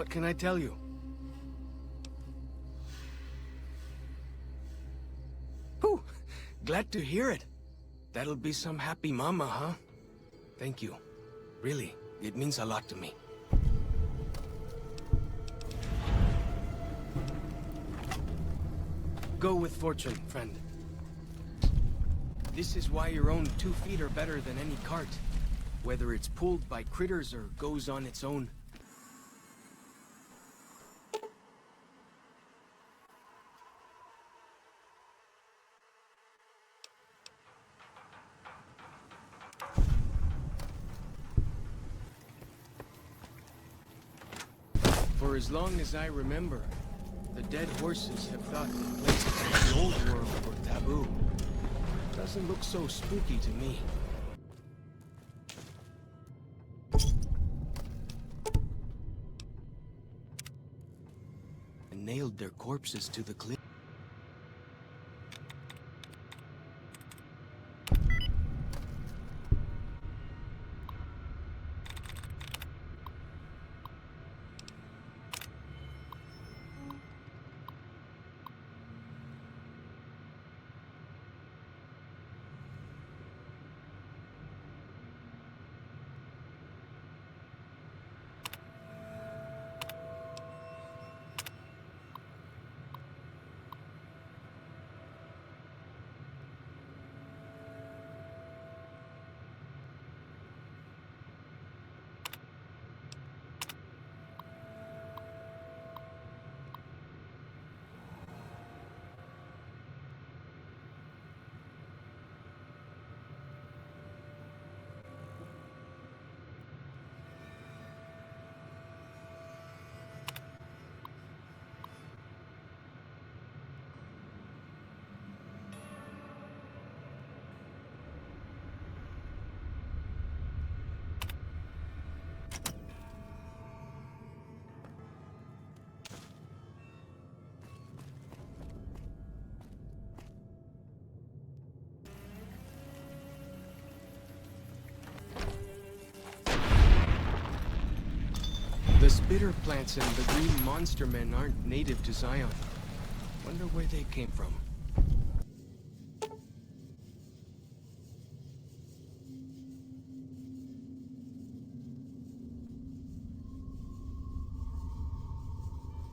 What can I tell you? Whew! Glad to hear it. That'll be some happy mama, huh? Thank you. Really, it means a lot to me. Go with fortune, friend. This is why your own 2 feet are better than any cart. Whether it's pulled by critters or goes on its own. For as long as I remember, the dead horses have thought that places in the old world were taboo. Doesn't look so spooky to me. And nailed their corpses to the cliff. The spitter plants and the green monster men aren't native to Zion. Wonder where they came from.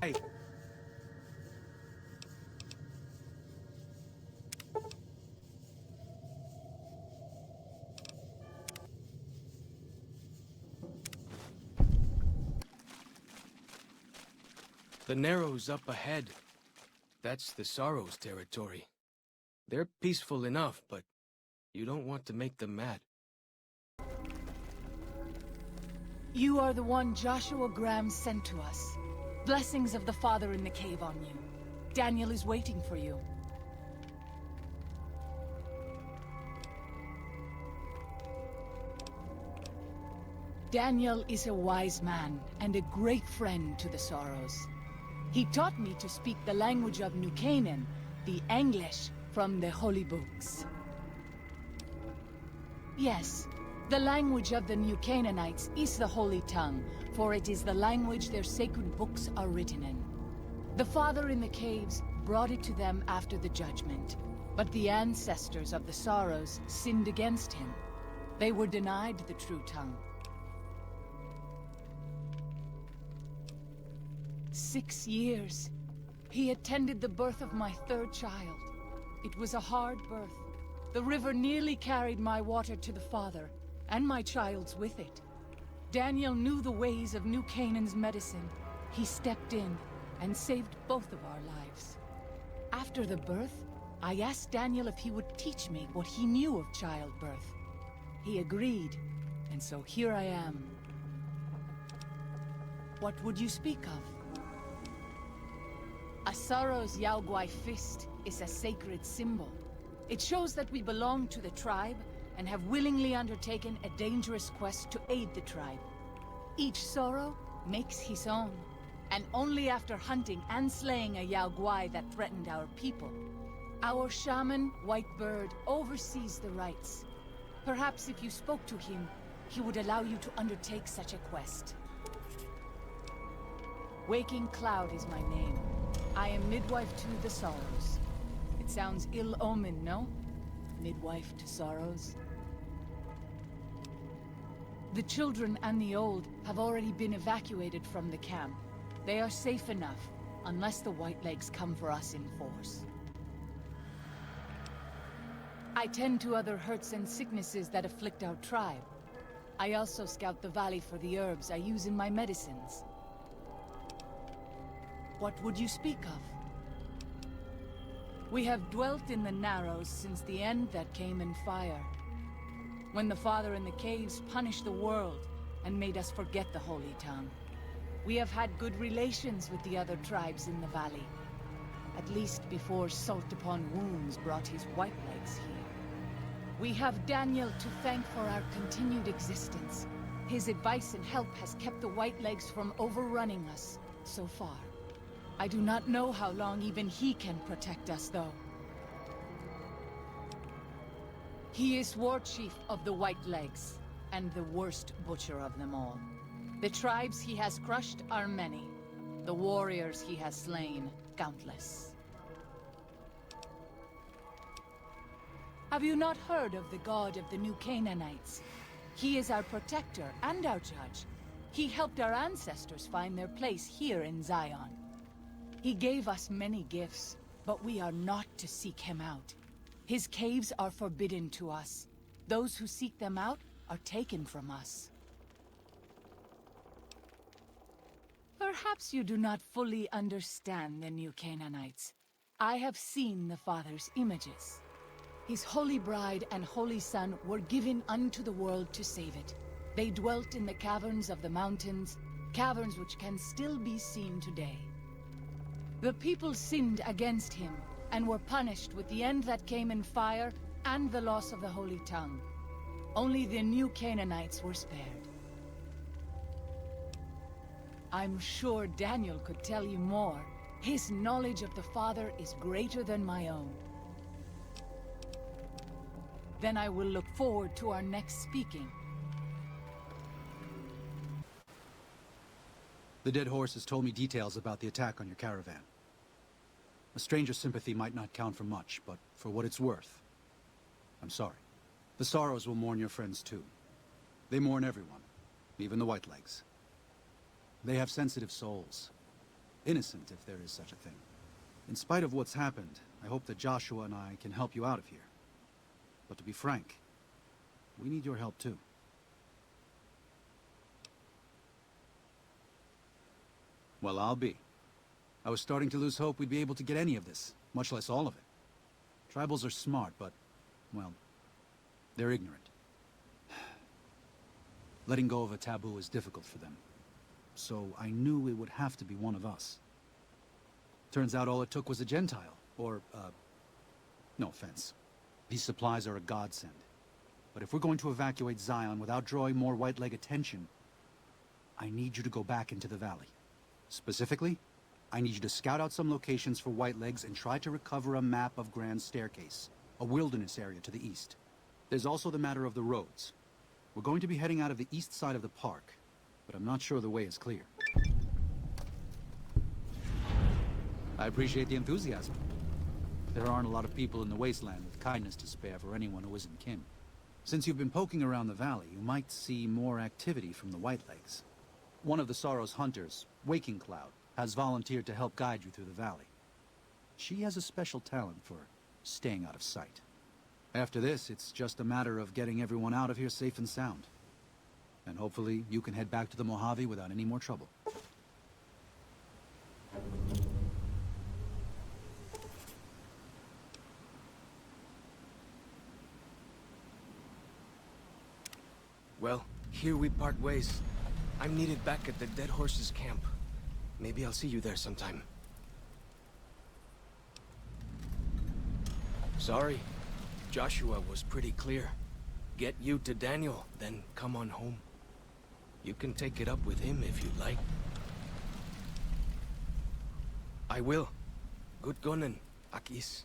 Hey. The Narrows up ahead. That's the Sorrows territory. They're peaceful enough, but you don't want to make them mad. You are the one Joshua Graham sent to us. Blessings of the Father in the cave on you. Daniel is waiting for you. Daniel is a wise man and a great friend to the Sorrows. He taught me to speak the language of New Canaan, the English from the Holy Books. Yes, the language of the New Canaanites is the Holy Tongue, for it is the language their sacred books are written in. The Father in the caves brought it to them after the judgment, but the ancestors of the Sorrows sinned against him. They were denied the true tongue. 6 years. He attended the birth of my 3rd child. It was a hard birth. The river nearly carried my water to the Father, and my child's with it. Daniel knew the ways of New Canaan's medicine. He stepped in and saved both of our lives. After the birth, I asked Daniel if he would teach me what he knew of childbirth. He agreed, and so here I am. What would you speak of? A Sorrow's Yao Guai fist is a sacred symbol. It shows that we belong to the tribe and have willingly undertaken a dangerous quest to aid the tribe. Each Sorrow makes his own, and only after hunting and slaying a Yao Guai that threatened our people. Our shaman, White Bird, oversees the rites. Perhaps if you spoke to him, he would allow you to undertake such a quest. Waking Cloud is my name. I am midwife to the Sorrows. It sounds ill-omened, no? Midwife to sorrows. The children and the old have already been evacuated from the camp. They are safe enough, unless the Whitelegs come for us in force. I tend to other hurts and sicknesses that afflict our tribe. I also scout the valley for the herbs I use in my medicines. What would you speak of? We have dwelt in the Narrows since the end that came in fire. When the Father in the caves punished the world and made us forget the Holy Tongue. We have had good relations with the other tribes in the valley. At least before Salt Upon Wounds brought his Whitelegs here. We have Daniel to thank for our continued existence. His advice and help has kept the Whitelegs from overrunning us so far. I do not know how long even he can protect us, though. He is war chief of the Whitelegs, and the worst butcher of them all. The tribes he has crushed are many. The warriors he has slain, countless. Have you not heard of the god of the New Canaanites? He is our protector and our judge. He helped our ancestors find their place here in Zion. He gave us many gifts, but we are not to seek him out. His caves are forbidden to us. Those who seek them out are taken from us. Perhaps you do not fully understand the New Canaanites. I have seen the Father's images. His holy bride and holy son were given unto the world to save it. They dwelt in the caverns of the mountains, caverns which can still be seen today. The people sinned against him, and were punished with the end that came in fire and the loss of the Holy Tongue. Only the New Canaanites were spared. I'm sure Daniel could tell you more. His knowledge of the Father is greater than my own. Then I will look forward to our next speaking. The dead horse has told me details about the attack on your caravan. A stranger's sympathy might not count for much, but for what it's worth, I'm sorry. The Sorrows will mourn your friends too. They mourn everyone, even the Whitelegs. They have sensitive souls. Innocent, if there is such a thing. In spite of what's happened, I hope that Joshua and I can help you out of here. But to be frank, we need your help too. Well, I'll be. I was starting to lose hope we'd be able to get any of this, much less all of it. Tribals are smart, but, well, they're ignorant. Letting go of a taboo is difficult for them. So I knew it would have to be one of us. Turns out all it took was a Gentile, or, no offense. These supplies are a godsend. But if we're going to evacuate Zion without drawing more Whiteleg attention, I need you to go back into the valley. Specifically, I need you to scout out some locations for Whitelegs and try to recover a map of Grand Staircase, a wilderness area to the east. There's also the matter of the roads. We're going to be heading out of the east side of the park, but I'm not sure the way is clear. I appreciate the enthusiasm. There aren't a lot of people in the wasteland with kindness to spare for anyone who isn't kin. Since you've been poking around the valley, you might see more activity from the Whitelegs. One of the Sorrows' hunters, Waking Cloud, has volunteered to help guide you through the valley. She has a special talent for staying out of sight. After this, it's just a matter of getting everyone out of here safe and sound. And hopefully, you can head back to the Mojave without any more trouble. Well, here we part ways. I'm needed back at the Dead Horses camp. Maybe I'll see you there sometime. Sorry. Joshua was pretty clear. Get you to Daniel, then come on home. You can take it up with him if you'd like. I will. Good gunning, Akis.